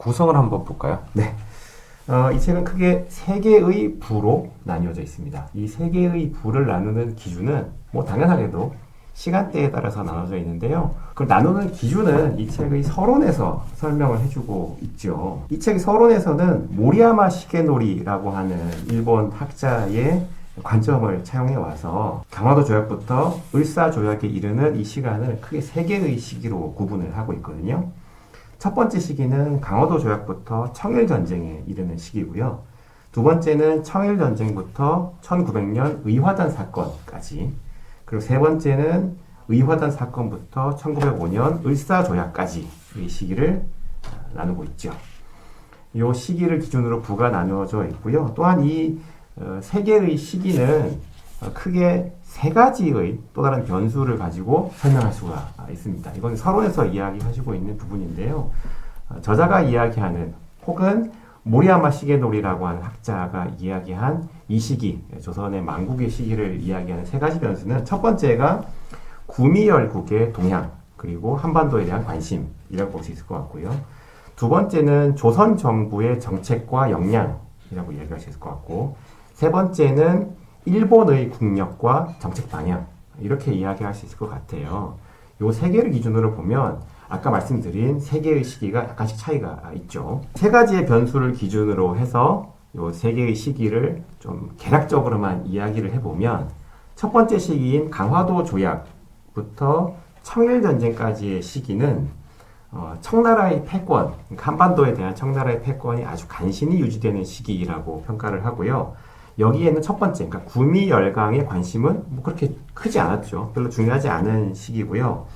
구성을 한번 볼까요? 네. 이 책은 크게 세 개의 부로 나뉘어져 있습니다. 이 세 개의 부를 나누는 기준은 뭐 당연하게도 시간대에 따라서 나눠져 있는데요. 그걸 나누는 기준은 이 책의 서론에서 설명을 해주고 있죠. 이 책의 서론에서는 모리야마 시게노리라고 하는 일본 학자의 관점을 차용해 와서 강화도 조약부터 을사 조약에 이르는 이 시간을 크게 세 개의 시기로 구분을 하고 있거든요. 첫 번째 시기는 강화도 조약부터 청일전쟁에 이르는 시기고요. 두 번째는 청일전쟁부터 1900년 의화단 사건까지, 그리고 세 번째는 의화단 사건부터 1905년 을사조약까지의 시기를 나누고 있죠. 이 시기를 기준으로 부가 나누어져 있고요. 또한 이 세 개의 시기는 크게 세 가지의 또 다른 변수를 가지고 설명할 수가 있습니다. 이건 서론에서 이야기하시고 있는 부분인데요. 저자가 이야기하는 혹은 모리야마 시게노리라고 하는 학자가 이야기한 이 시기, 조선의 만국의 시기를 이야기하는 세 가지 변수는 첫 번째가 구미열국의 동향, 그리고 한반도에 대한 관심이라고 볼 수 있을 것 같고요. 두 번째는 조선 정부의 정책과 역량이라고 이야기할 수 있을 것 같고, 세 번째는 일본의 국력과 정책 방향, 이렇게 이야기할 수 있을 것 같아요. 이 세 개를 기준으로 보면 아까 말씀드린 세 개의 시기가 약간씩 차이가 있죠. 세 가지의 변수를 기준으로 해서 이 세 개의 시기를 좀 개략적으로만 이야기를 해보면, 첫 번째 시기인 강화도 조약부터 청일전쟁까지의 시기는 청나라의 패권, 그러니까 한반도에 대한 청나라의 패권이 아주 간신히 유지되는 시기라고 평가를 하고요. 여기에는 첫 번째, 그러니까 구미열강의 관심은 뭐 그렇게 크지 않았죠. 별로 중요하지 않은 시기고요.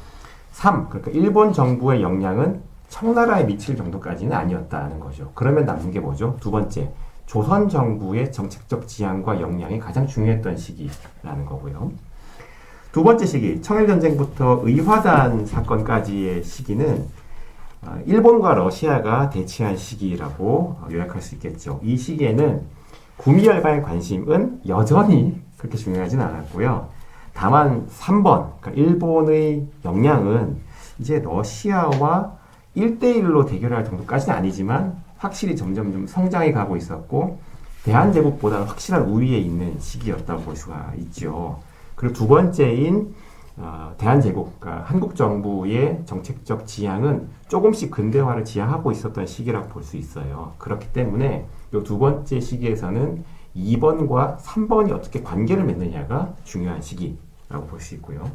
3, 그러니까 일본 정부의 역량은 청나라에 미칠 정도까지는 아니었다는 거죠. 그러면 남는 게 뭐죠? 두 번째, 조선 정부의 정책적 지향과 역량이 가장 중요했던 시기라는 거고요. 두 번째 시기, 청일전쟁부터 의화단 사건까지의 시기는 일본과 러시아가 대치한 시기라고 요약할 수 있겠죠. 이 시기에는 구미열강의 관심은 여전히 그렇게 중요하진 않았고요. 다만 3번, 그러니까 일본의 역량은 이제 러시아와 1대1로 대결할 정도까지는 아니지만 확실히 점점 좀 성장해 가고 있었고, 대한제국보다는 확실한 우위에 있는 시기였다고 볼 수가 있죠. 그리고 두 번째인 대한제국, 그러니까 한국 정부의 정책적 지향은 조금씩 근대화를 지향하고 있었던 시기라고 볼 수 있어요. 그렇기 때문에 이 두 번째 시기에서는 2번과 3번이 어떻게 관계를 맺느냐가 중요한 시기라고 볼 수 있고요.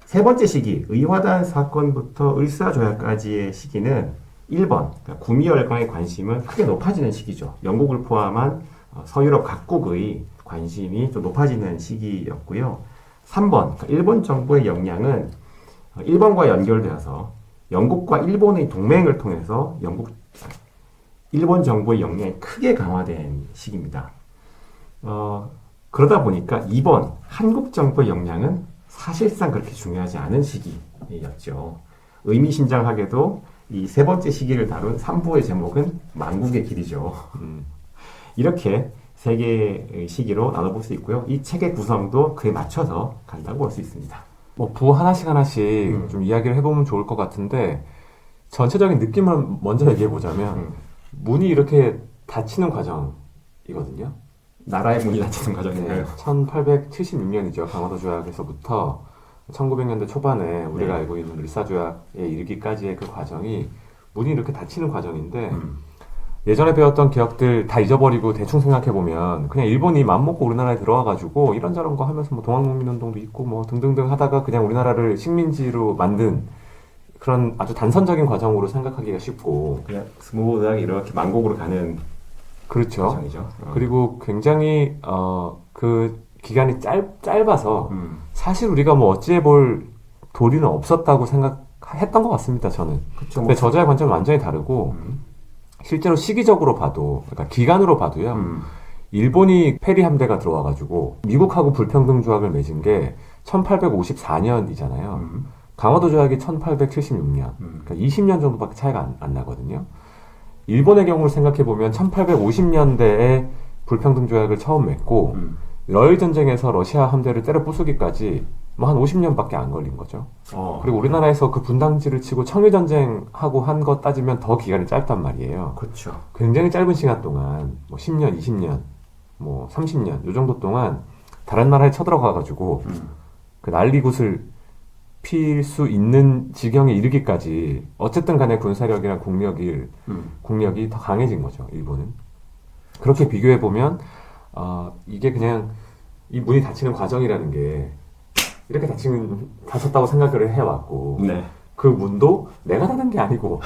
세 번째 시기, 의화단 사건부터 을사조약까지의 시기는 1번, 그러니까 구미열강의 관심은 크게 높아지는 시기죠. 영국을 포함한 서유럽 각국의 관심이 좀 높아지는 시기였고요. 3번, 그러니까 일본 정부의 역량은 일본과 연결되어서 영국과 일본의 동맹을 통해서 일본 정부의 역량이 크게 강화된 시기입니다. 그러다 보니까 2번, 한국 정부의 역량은 사실상 그렇게 중요하지 않은 시기였죠. 의미심장하게도 이 세 번째 시기를 다룬 3부의 제목은 만국의 길이죠. 이렇게 세 개의 시기로 나눠볼 수 있고요. 이 책의 구성도 그에 맞춰서 간다고 볼 수 있습니다. 뭐 부 하나씩 좀 이야기를 해보면 좋을 것 같은데, 전체적인 느낌을 먼저 얘기해보자면 문이 이렇게 닫히는 과정이거든요. 나라의 문이 닫히는 과정인가요? 네, 1876년이죠. 강화도 조약에서부터 1900년대 초반에 우리가 알고 있는 을사조약에 이르기까지의 그 과정이 문이 이렇게 닫히는 과정인데, 예전에 배웠던 기억들 다 잊어버리고 대충 생각해보면 그냥 일본이 맘먹고 우리나라에 들어와가지고 이런저런 거 하면서 뭐 동학농민운동도 있고 뭐 등등등 하다가 그냥 우리나라를 식민지로 만든 그런 아주 단선적인 과정으로 생각하기가 쉽고, 그냥 스무드하게 이렇게 만국으로 가는, 그렇죠. 과정이죠. 그리고 굉장히 그 기간이 짧아서 사실 우리가 뭐 어찌해볼 도리는 없었다고 생각했던 것 같습니다, 저는. 그쵸, 근데 저자의 관점은 완전히 다르고, 실제로 시기적으로 봐도, 그러니까 기간으로 봐도요, 일본이 페리 함대가 들어와가지고 미국하고 불평등 조약을 맺은 게 1854년이잖아요. 강화도 조약이 1876년. 그러니까 20년 정도밖에 차이가 안 나거든요. 일본의 경우를 생각해보면 1850년대에 불평등 조약을 처음 맺고 러일 전쟁에서 러시아 함대를 때려 부수기까지 뭐 한 50년밖에 안 걸린 거죠. 어. 그리고 우리나라에서 그 분당지를 치고 청일전쟁하고 한 거 따지면 더 기간이 짧단 말이에요. 그렇죠. 굉장히 짧은 시간 동안 뭐 10년, 20년, 뭐 30년 요 정도 동안 다른 나라에 쳐들어가가지고 그 난리굿을 필 수 있는 지경에 이르기까지 어쨌든 간에 군사력이랑 국력이 더 강해진 거죠. 일본은. 그렇게 비교해 보면 이게 그냥 이 문이 닫히는 과정이라는 게 이렇게 닫혔다고 생각을 해왔고 네. 그 문도 내가 닫은 게 아니고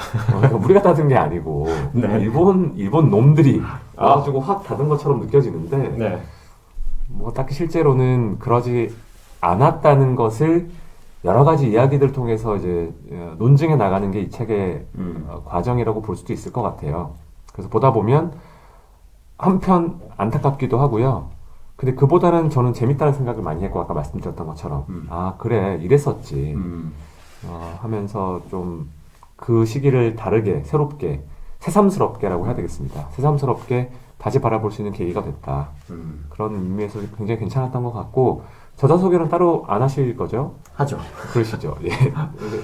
우리가 닫은 게 아니고 네. 일본 놈들이 와가지고 확 닫은 것처럼 느껴지는데 네. 뭐 딱히 실제로는 그러지 않았다는 것을 여러 가지 이야기들 통해서 이제 논증해 나가는 게 이 책의 과정이라고 볼 수도 있을 것 같아요. 그래서 보다 보면 한편 안타깝기도 하고요. 근데 그보다는 저는 재밌다는 생각을 많이 했고 아까 말씀드렸던 것처럼 아 그래 이랬었지 하면서 좀 그 시기를 다르게 새롭게 새삼스럽게라고 해야 되겠습니다. 새삼스럽게 다시 바라볼 수 있는 계기가 됐다. 그런 의미에서 굉장히 괜찮았던 것 같고 저자 소개는 따로 안 하실 거죠? 하죠. 그러시죠. 예.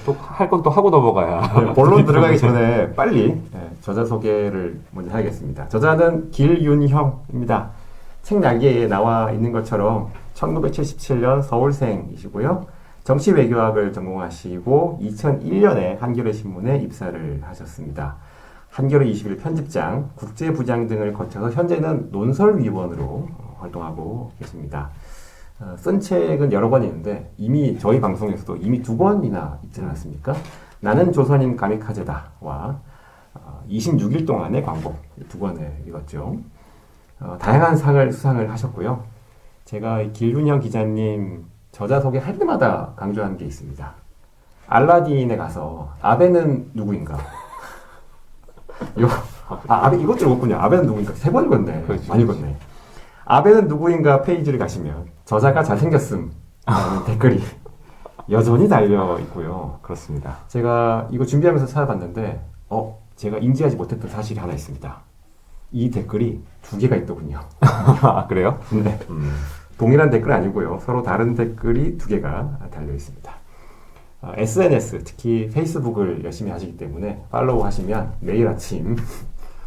또 할 건 또 하고 넘어가야. 네, 본론 들어가기 전에 빨리 저자 소개를 먼저 해야겠습니다. 저자는 길윤형입니다. 책 날개에 나와 있는 것처럼 1977년 서울생이시고요. 정치 외교학을 전공하시고 2001년에 한겨레 신문에 입사를 하셨습니다. 한겨레 21 편집장, 국제부장 등을 거쳐서 현재는 논설위원으로 활동하고 계십니다. 쓴 책은 여러 권 있는데 이미 저희 방송에서도 이미 2권이나 있지 않았습니까? 나는 조선인 가미카제다와 26일 동안의 광복 2권을 읽었죠. 다양한 상을 수상을 하셨고요. 제가 길윤영 기자님 저자 소개할 때마다 강조하는 게 있습니다. 알라딘에 가서 아베는 누구인가? 아베 이것 좀 읽었군요. 아베는 누구인가? 3번 읽었네. 그렇지, 많이 읽었네. 아베는 누구인가 페이지를 가시면 저자가 잘생겼음 라는 댓글이 여전히 달려 있고요. 그렇습니다. 제가 이거 준비하면서 찾아봤는데 제가 인지하지 못했던 사실이 하나 있습니다. 이 댓글이 2개가 있더군요. 아, 그래요? 네. 동일한 댓글 아니고요. 서로 다른 댓글이 2개가 달려 있습니다. SNS, 특히 페이스북을 열심히 하시기 때문에 팔로우 하시면 매일 아침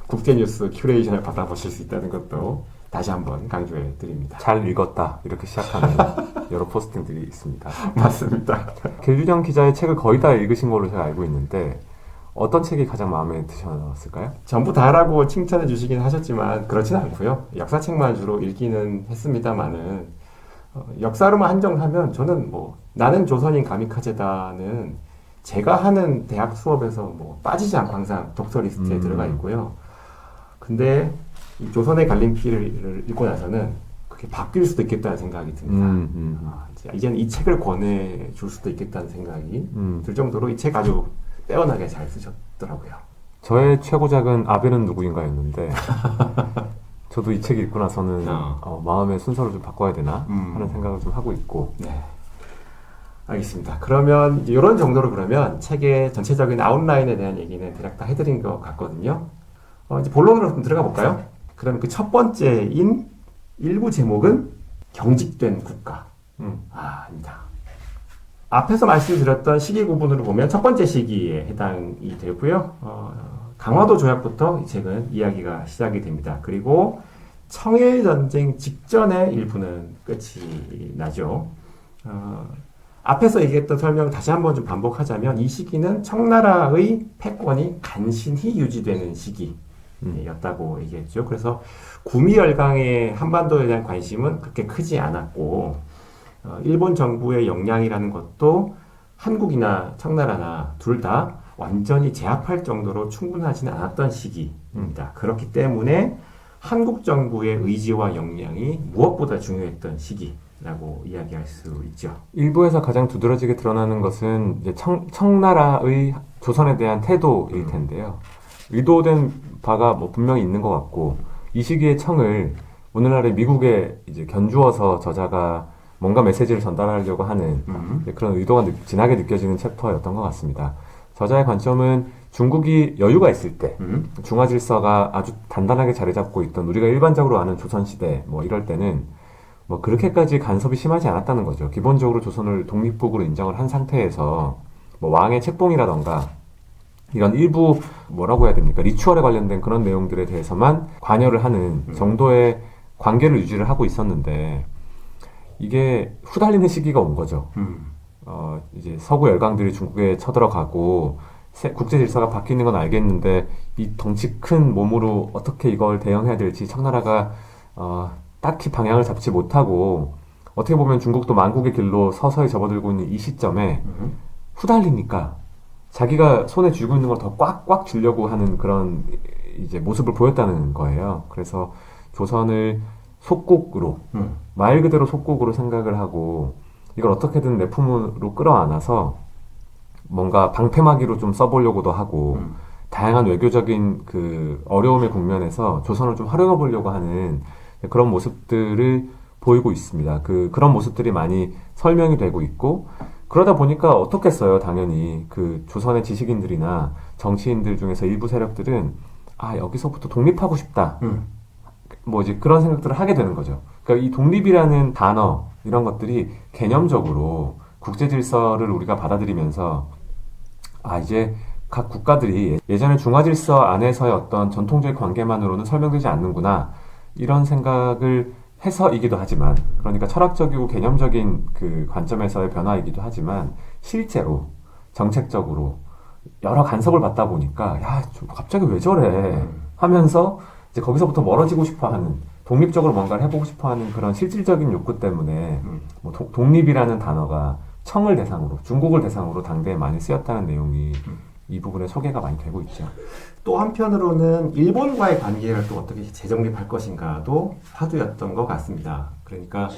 국제뉴스 큐레이션을 받아보실 수 있다는 것도 다시 한번 강조해 드립니다. 잘 읽었다 이렇게 시작하는 여러 포스팅들이 있습니다. 맞습니다. 길윤영 기자의 책을 거의 다 읽으신 걸로 제가 알고 있는데 어떤 책이 가장 마음에 드셨을까요? 전부 다라고 칭찬해 주시긴 하셨지만 그렇지는 않고요. 역사책만 주로 읽기는 했습니다만은 역사로만 한정하면 저는 나는 조선인 가미카제다는 제가 하는 대학 수업에서 빠지지 않고 항상 독서 리스트에 들어가 있고요. 근데 이 조선의 갈림길을 읽고 나서는 그게 바뀔 수도 있겠다는 생각이 듭니다. 이제는 이 책을 권해줄 수도 있겠다는 생각이 들 정도로 이 책 아주 빼어나게 잘 쓰셨더라고요. 저의 최고작은 아베는 누구인가였는데 저도 이 책 읽고 나서는 마음의 순서를 좀 바꿔야 되나 하는 생각을 좀 하고 있고. 네. 알겠습니다. 그러면 이런 정도로 그러면 책의 전체적인 아웃라인에 대한 얘기는 대략 다 해드린 것 같거든요. 이제 본론으로 좀 들어가 볼까요? 그러면 그 첫 번째인 일부 제목은 경직된 국가. 입니다. 앞에서 말씀드렸던 시기 구분으로 보면 첫 번째 시기에 해당이 되고요. 강화도 조약부터 이 책은 이야기가 시작이 됩니다. 그리고 청일전쟁 직전의 일부는 끝이 나죠. 앞에서 얘기했던 설명을 다시 한번 좀 반복하자면 이 시기는 청나라의 패권이 간신히 유지되는 시기였다고 얘기했죠. 그래서 구미열강의 한반도에 대한 관심은 그렇게 크지 않았고 일본 정부의 역량이라는 것도 한국이나 청나라나 둘 다 완전히 제압할 정도로 충분하지는 않았던 시기입니다. 그렇기 때문에 한국 정부의 의지와 역량이 무엇보다 중요했던 시기라고 이야기할 수 있죠. 일부에서 가장 두드러지게 드러나는 것은 이제 청나라의 조선에 대한 태도일 텐데요. 의도된 바가 분명히 있는 것 같고 이 시기의 청을 오늘날의 미국에 이제 견주어서 저자가 뭔가 메시지를 전달하려고 하는 그런 의도가 진하게 느껴지는 챕터였던 것 같습니다. 저자의 관점은 중국이 여유가 있을 때 중화 질서가 아주 단단하게 자리 잡고 있던 우리가 일반적으로 아는 조선시대 이럴 때는 뭐 그렇게까지 간섭이 심하지 않았다는 거죠. 기본적으로 조선을 독립국으로 인정을 한 상태에서 뭐 왕의 책봉이라던가 이런 일부 뭐라고 해야 됩니까? 리추얼에 관련된 그런 내용들에 대해서만 관여를 하는 정도의 관계를 유지를 하고 있었는데 이게 후달리는 시기가 온 거죠. 이제 서구 열강들이 중국에 쳐들어가고 국제 질서가 바뀌는 건 알겠는데 이 덩치 큰 몸으로 어떻게 이걸 대응해야 될지 청나라가 딱히 방향을 잡지 못하고 어떻게 보면 중국도 만국의 길로 서서히 접어들고 있는 이 시점에 후달리니까 자기가 손에 쥐고 있는 걸 더 꽉꽉 쥐려고 하는 그런 이제 모습을 보였다는 거예요. 그래서 조선을 속국으로 말 그대로 속국으로 생각을 하고 이걸 어떻게든 내 품으로 끌어안아서 뭔가 방패막이로 좀 써보려고도 하고 다양한 외교적인 그 어려움의 국면에서 조선을 좀 활용해 보려고 하는 그런 모습들을 보이고 있습니다. 그런 모습들이 많이 설명이 되고 있고 그러다 보니까 어떻겠어요. 당연히 그 조선의 지식인들이나 정치인들 중에서 일부 세력들은 여기서부터 독립하고 싶다. 뭐 이제 그런 생각들을 하게 되는 거죠. 그러니까 이 독립이라는 단어 이런 것들이 개념적으로 국제 질서를 우리가 받아들이면서 이제 각 국가들이 예전의 중화 질서 안에서의 어떤 전통적인 관계만으로는 설명되지 않는구나 이런 생각을 해서이기도 하지만 그러니까 철학적이고 개념적인 그 관점에서의 변화이기도 하지만 실제로 정책적으로 여러 간섭을 받다 보니까 갑자기 왜 저래 하면서 이제 거기서부터 멀어지고 싶어하는 독립적으로 뭔가를 해보고 싶어하는 그런 실질적인 욕구 때문에 뭐 독립이라는 단어가 청을 대상으로 중국을 대상으로 당대에 많이 쓰였다는 내용이 이 부분에 소개가 많이 되고 있죠. 또 한편으로는 일본과의 관계를 또 어떻게 재정립할 것인가도 화두였던 것 같습니다. 그러니까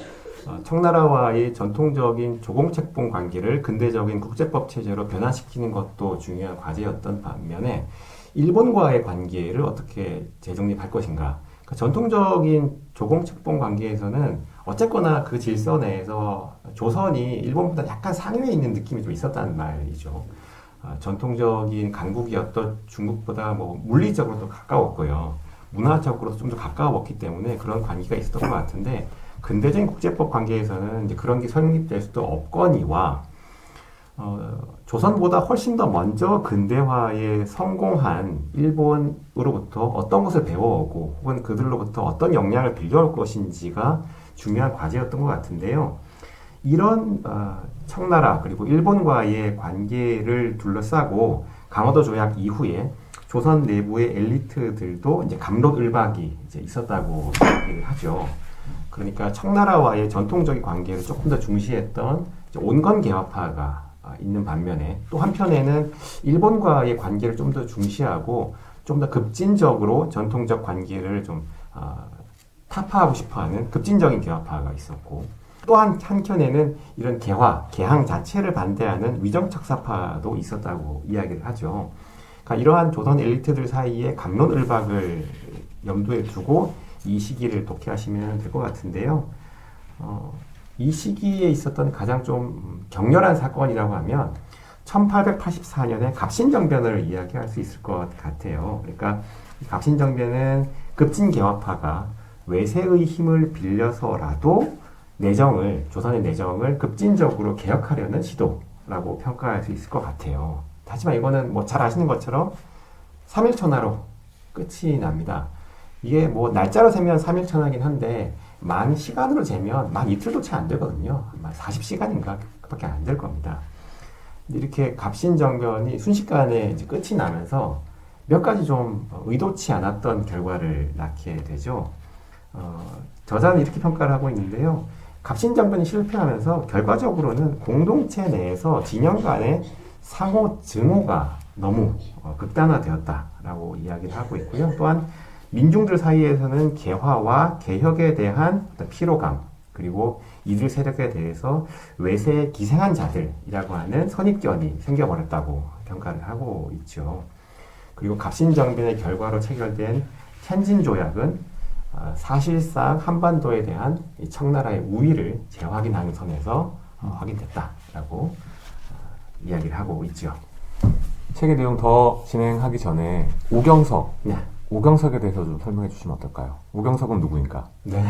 청나라와의 전통적인 조공책봉 관계를 근대적인 국제법 체제로 변화시키는 것도 중요한 과제였던 반면에 일본과의 관계를 어떻게 재정립할 것인가. 그러니까 전통적인 조공책봉 관계에서는 어쨌거나 그 질서 내에서 조선이 일본보다 약간 상위에 있는 느낌이 좀 있었다는 말이죠. 전통적인 강국이었던 중국보다 뭐 물리적으로도 가까웠고요. 문화적으로도 좀 더 가까웠기 때문에 그런 관계가 있었던 것 같은데 근대적인 국제법 관계에서는 이제 그런 게 성립될 수도 없거니와 조선보다 훨씬 더 먼저 근대화에 성공한 일본으로부터 어떤 것을 배워오고 혹은 그들로부터 어떤 역량을 빌려올 것인지가 중요한 과제였던 것 같은데요. 이런 청나라 그리고 일본과의 관계를 둘러싸고 강화도 조약 이후에 조선 내부의 엘리트들도 이제 감론을박이 이제 있었다고 얘기를 하죠. 그러니까 청나라와의 전통적인 관계를 조금 더 중시했던 온건 개화파가 있는 반면에 또 한편에는 일본과의 관계를 좀 더 중시하고 좀 더 급진적으로 전통적 관계를 좀 타파하고 싶어하는 급진적인 개화파가 있었고 또 한켠에는 이런 개항 자체를 반대하는 위정척사파도 있었다고 이야기를 하죠. 그러니까 이러한 조선 엘리트들 사이에 갑론을박을 염두에 두고 이 시기를 독해하시면 될 것 같은데요. 이 시기에 있었던 가장 좀 격렬한 사건이라고 하면 1884년에 갑신정변을 이야기할 수 있을 것 같아요. 그러니까 갑신정변은 급진개화파가 외세의 힘을 빌려서라도 조선의 내정을 급진적으로 개혁하려는 시도라고 평가할 수 있을 것 같아요. 하지만 이거는 뭐 잘 아시는 것처럼 3일천하로 끝이 납니다. 이게 뭐 날짜로 세면 3일천하긴 한데 만 시간으로 재면 만 이틀도 채 안 되거든요. 아마 40시간인가 그밖에 안 될 겁니다. 이렇게 갑신정변이 순식간에 이제 끝이 나면서 몇 가지 좀 의도치 않았던 결과를 낳게 되죠. 저자는 이렇게 평가를 하고 있는데요. 갑신정변이 실패하면서 결과적으로는 공동체 내에서 진영 간의 상호 증오가 너무 극단화되었다라고 이야기를 하고 있고요. 또한 민중들 사이에서는 개화와 개혁에 대한 피로감 그리고 이들 세력에 대해서 외세에 기생한 자들이라고 하는 선입견이 생겨버렸다고 평가를 하고 있죠. 그리고 갑신정변의 결과로 체결된 텐진조약은 사실상 한반도에 대한 청나라의 우위를 재확인하는 선에서 확인됐다라고 이야기를 하고 있죠. 책의 내용 더 진행하기 전에 오경석, 네. 오경석에 대해서 좀 설명해 주시면 어떨까요? 오경석은 누구인가? 네.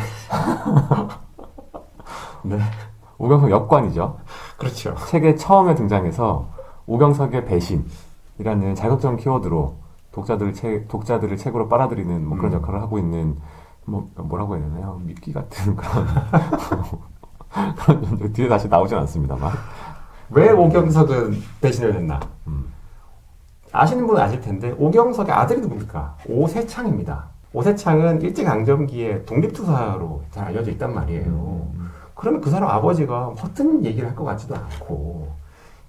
네. 오경석 역관이죠. 그렇죠. 책에 처음에 등장해서 오경석의 배신이라는 자극적 키워드로 독자들을 책으로 빨아들이는 뭐 그런 역할을 하고 있는 뭐라고 해야 되나요? 미끼 같은 그런 그런 존재 뒤에 다시 나오진 않습니다만. 왜 오경석은 배신을 했나? 아시는 분은 아실 텐데 오경석의 아들이 누굽니까? 오세창입니다. 오세창은 일제강점기에 독립투사로 잘 알려져 있단 말이에요. 그러면 그 사람 아버지가 허튼 얘기를 할 것 같지도 않고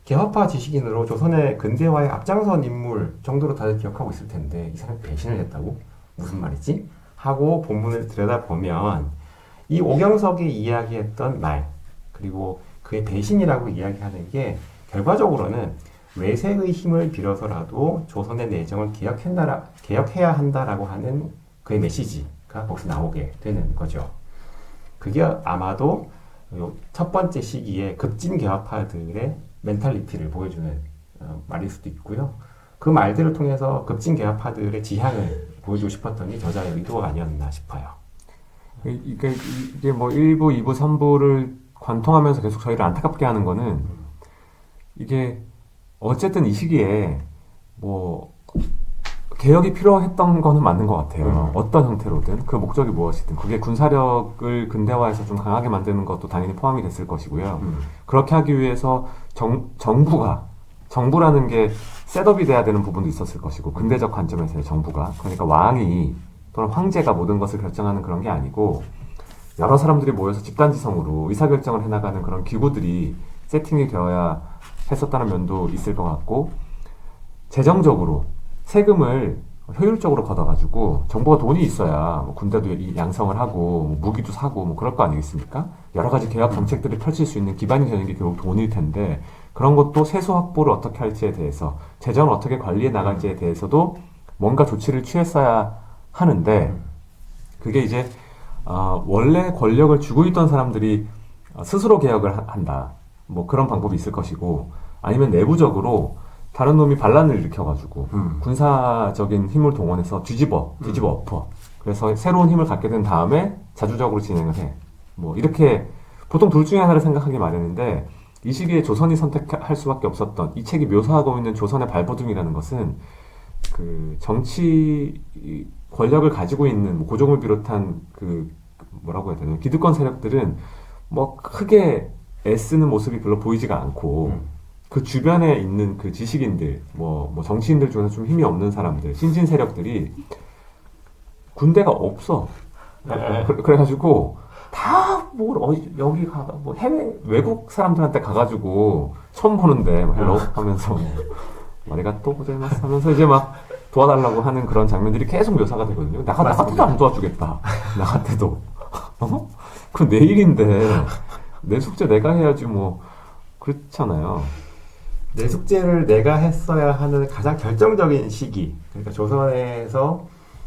개화파 지식인으로 조선의 근대화에 앞장선 인물 정도로 다들 기억하고 있을 텐데 이 사람이 배신을 했다고? 무슨 말이지? 하고 본문을 들여다보면 이 오경석이 이야기했던 말 그리고 그의 배신이라고 이야기하는 게 결과적으로는 외세의 힘을 빌어서라도 조선의 내정을 개혁해야 한다라고 하는 그의 메시지가 거기서 나오게 되는 거죠. 그게 아마도 첫 번째 시기에 급진 개화파들의 멘탈리티를 보여주는 말일 수도 있고요. 그 말들을 통해서 급진 개화파들의 지향을 보여주고 싶었던 게 저자의 의도가 아니었나 싶어요. 이게 뭐 1부, 2부, 3부를 관통하면서 계속 저희를 안타깝게 하는 거는 이게 어쨌든 이 시기에 뭐 개혁이 필요했던 거는 맞는 것 같아요. 어떤 형태로든 그 목적이 무엇이든 그게 군사력을 근대화해서 좀 강하게 만드는 것도 당연히 포함이 됐을 것이고요. 그렇게 하기 위해서 정부라는 게 셋업이 돼야 되는 부분도 있었을 것이고 근대적 관점에서의 정부가 그러니까 왕이 또는 황제가 모든 것을 결정하는 그런 게 아니고 여러 사람들이 모여서 집단지성으로 의사결정을 해나가는 그런 기구들이 세팅이 되어야 했었다는 면도 있을 것 같고 재정적으로 세금을 효율적으로 걷어가지고 정부가 돈이 있어야 뭐 군대도 양성을 하고 뭐 무기도 사고 뭐 그럴 거 아니겠습니까? 여러 가지 개혁 정책들을 펼칠 수 있는 기반이 되는 게 결국 돈일 텐데 그런 것도 세수 확보를 어떻게 할지에 대해서 재정을 어떻게 관리해 나갈지에 대해서도 뭔가 조치를 취했어야 하는데 그게 이제 원래 권력을 쥐고 있던 사람들이 스스로 개혁을 한다 뭐 그런 방법이 있을 것이고 아니면 내부적으로 다른 놈이 반란을 일으켜가지고 군사적인 힘을 동원해서 뒤집어 엎어 그래서 새로운 힘을 갖게 된 다음에 자주적으로 진행을 해 뭐 이렇게 보통 둘 중에 하나를 생각하기 마련인데 이 시기에 조선이 선택할 수밖에 없었던 이 책이 묘사하고 있는 조선의 발버둥이라는 것은 그 정치 권력을 가지고 있는 뭐 고종을 비롯한 그 뭐라고 해야 되나 기득권 세력들은 뭐 크게 애쓰는 모습이 별로 보이지가 않고 그 주변에 있는 그 지식인들 뭐 정치인들 중에서 좀 힘이 없는 사람들 신진 세력들이 군대가 없어. 그래가지고 다 뭐 여기 뭐 해외 외국 사람들한테 가가지고 처음 보는데 뭐 헬로 하면서 머리가 또 고생했어 하면서 이제 막 도와달라고 하는 그런 장면들이 계속 묘사가 되거든요. 나 같아도 안 도와주겠다. 나 같아도. 그럼 내 일인데 내 숙제 내가 해야지 뭐 그렇잖아요. 내 숙제를 내가 했어야 하는 가장 결정적인 시기 그러니까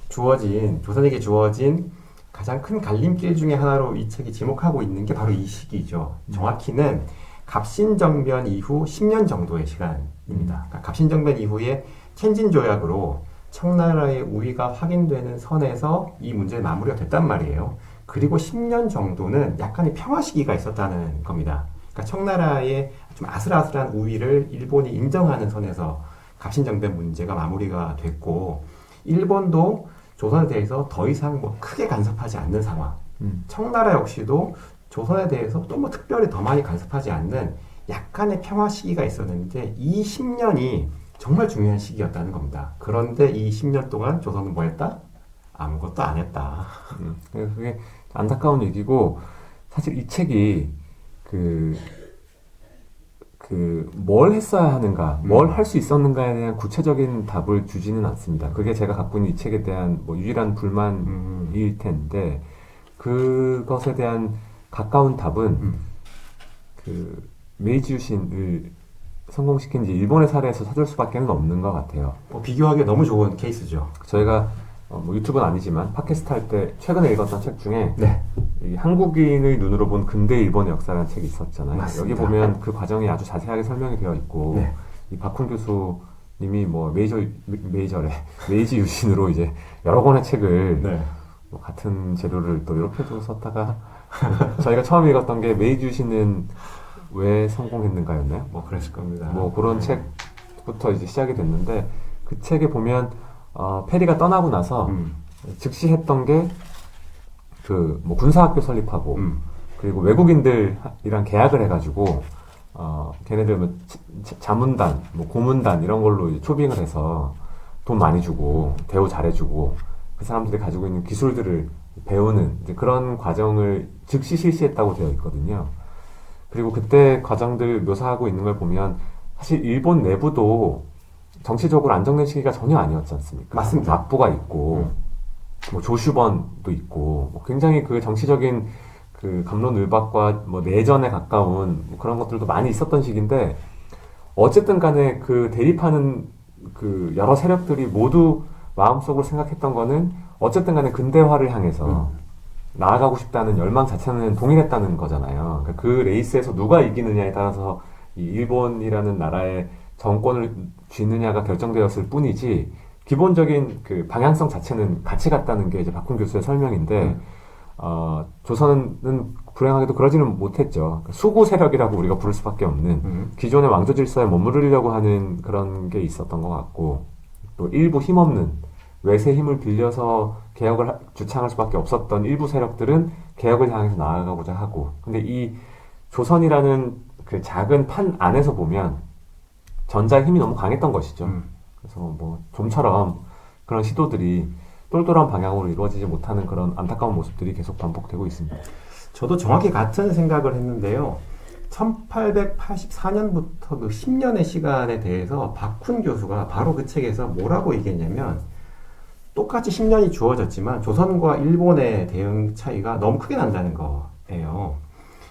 조선에게 주어진 가장 큰 갈림길 중에 하나로 이 책이 지목하고 있는 게 바로 이 시기죠. 정확히는 갑신정변 이후 10년 정도의 시간입니다. 그러니까 갑신정변 이후에 텐진조약으로 청나라의 우위가 확인되는 선에서 이 문제의 마무리가 됐단 말이에요. 그리고 10년 정도는 약간의 평화 시기가 있었다는 겁니다. 그러니까 청나라의 좀 아슬아슬한 우위를 일본이 인정하는 선에서 갑신정변 문제가 마무리가 됐고 일본도 조선에 대해서 더 이상 뭐 크게 간섭하지 않는 상황. 청나라 역시도 조선에 대해서 또 뭐 특별히 더 많이 간섭하지 않는 약간의 평화 시기가 있었는데 이 10년이 정말 중요한 시기였다는 겁니다. 그런데 이 10년 동안 조선은 뭐 했다? 아무것도 안 했다. 그게 안타까운 얘기고 사실 이 책이 뭘 했어야 하는가, 뭘 할 수 있었는가에 대한 구체적인 답을 주지는 않습니다. 그게 제가 갖고 있는 이 책에 대한 뭐 유일한 불만일 텐데, 그것에 대한 가까운 답은, 메이지 유신을 성공시킨 이제 일본의 사례에서 찾을 수밖에 없는 것 같아요. 비교하기 너무 좋은 케이스죠. 저희가 뭐 유튜브는 아니지만 팟캐스트 할 때 최근에 읽었던 책 중에 네. 이 한국인의 눈으로 본 근대 일본의 역사라는 책이 있었잖아요. 맞습니다. 여기 보면 그 과정이 아주 자세하게 설명이 되어 있고 네. 이 박훈 교수님이 뭐 메이지 유신으로 이제 여러 권의 책을 네. 뭐 같은 재료를 또 이렇게도 썼다가 저희가 처음 읽었던 게 메이주 시는 왜 성공했는가였나요? 뭐 그랬을 겁니다. 뭐 그런 책부터 이제 시작이 됐는데 그 책에 보면 페리가 떠나고 나서 즉시 했던 게 그 뭐 군사학교 설립하고 그리고 외국인들이랑 계약을 해가지고 걔네들 뭐 자문단, 뭐 고문단 이런 걸로 이제 초빙을 해서 돈 많이 주고 대우 잘해주고 그 사람들이 가지고 있는 기술들을 배우는 이제 그런 과정을 즉시 실시했다고 되어 있거든요. 그리고 그때 과정들 묘사하고 있는 걸 보면 사실 일본 내부도 정치적으로 안정된 시기가 전혀 아니었지 않습니까? 맞습니다. 막부가 있고 뭐 조슈번도 있고 뭐 굉장히 그 정치적인 그 갑론을박과 뭐 내전에 가까운 뭐 그런 것들도 많이 있었던 시기인데 어쨌든 간에 그 대립하는 그 여러 세력들이 모두 마음속으로 생각했던 거는 어쨌든 간에 근대화를 향해서 나아가고 싶다는 열망 자체는 동일했다는 거잖아요. 그러니까 그 레이스에서 누가 이기느냐에 따라서 이 일본이라는 나라의 정권을 쥐느냐가 결정되었을 뿐이지 기본적인 그 방향성 자체는 같이 같다는 게 이제 박훈 교수의 설명인데 조선은 불행하게도 그러지는 못했죠. 수구 세력이라고 우리가 부를 수밖에 없는 기존의 왕조 질서에 머무르려고 하는 그런 게 있었던 것 같고 또 일부 힘없는 외세 힘을 빌려서 개혁을 주창할 수밖에 없었던 일부 세력들은 개혁을 향해서 나아가고자 하고 근데 이 조선이라는 그 작은 판 안에서 보면 전자의 힘이 너무 강했던 것이죠. 그래서 뭐 좀처럼 그런 시도들이 똘똘한 방향으로 이루어지지 못하는 그런 안타까운 모습들이 계속 반복되고 있습니다. 저도 정확히 같은 생각을 했는데요. 1884년부터 그 10년의 시간에 대해서 박훈 교수가 바로 그 책에서 뭐라고 얘기했냐면 똑같이 10년이 주어졌지만 조선과 일본의 대응 차이가 너무 크게 난다는 거예요.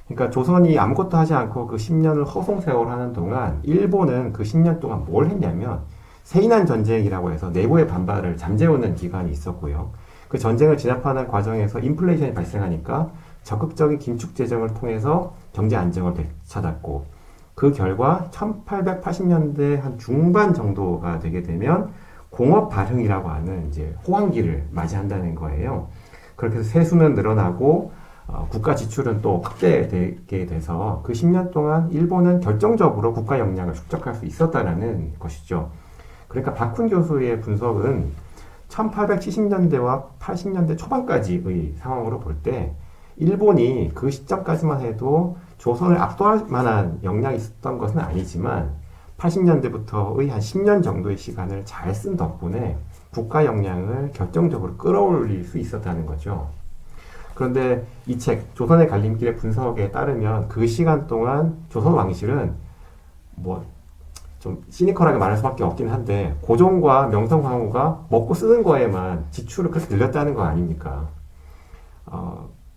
그러니까 조선이 아무것도 하지 않고 그 10년을 허송세월 하는 동안 일본은 그 10년 동안 뭘 했냐면 세인한 전쟁이라고 해서 내부의 반발을 잠재우는 기간이 있었고요. 그 전쟁을 진압하는 과정에서 인플레이션이 발생하니까 적극적인 긴축 재정을 통해서 경제 안정을 되찾았고 그 결과 1880년대 한 중반 정도가 되게 되면 공업 발흥이라고 하는 이제 호황기를 맞이한다는 거예요. 그렇게 해서 세수는 늘어나고 국가 지출은 또 확대되게 돼서 그 10년 동안 일본은 결정적으로 국가 역량을 축적할 수 있었다는 것이죠. 그러니까 박훈 교수의 분석은 1870년대와 80년대 초반까지의 상황으로 볼 때 일본이 그 시점까지만 해도 조선을 압도할 만한 역량이 있었던 것은 아니지만 80년대부터의 한 10년 정도의 시간을 잘 쓴 덕분에 국가 역량을 결정적으로 끌어올릴 수 있었다는 거죠. 그런데 이 책 조선의 갈림길의 분석에 따르면 그 시간 동안 조선 왕실은 뭐 좀 시니컬하게 말할 수밖에 없긴 한데 고종과 명성황후가 먹고 쓰는 거에만 지출을 그렇게 늘렸다는 거 아닙니까?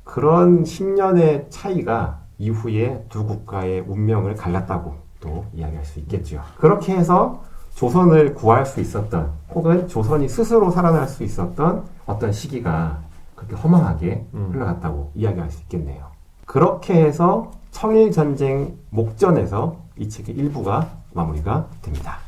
그런 10년의 차이가 이후에 두 국가의 운명을 갈랐다고 또 이야기할 수 있겠죠. 그렇게 해서 조선을 구할 수 있었던 혹은 조선이 스스로 살아날 수 있었던 어떤 시기가 그렇게 허망하게 흘러갔다고 이야기할 수 있겠네요. 그렇게 해서 청일전쟁 목전에서 이 책의 일부가 마무리가 됩니다.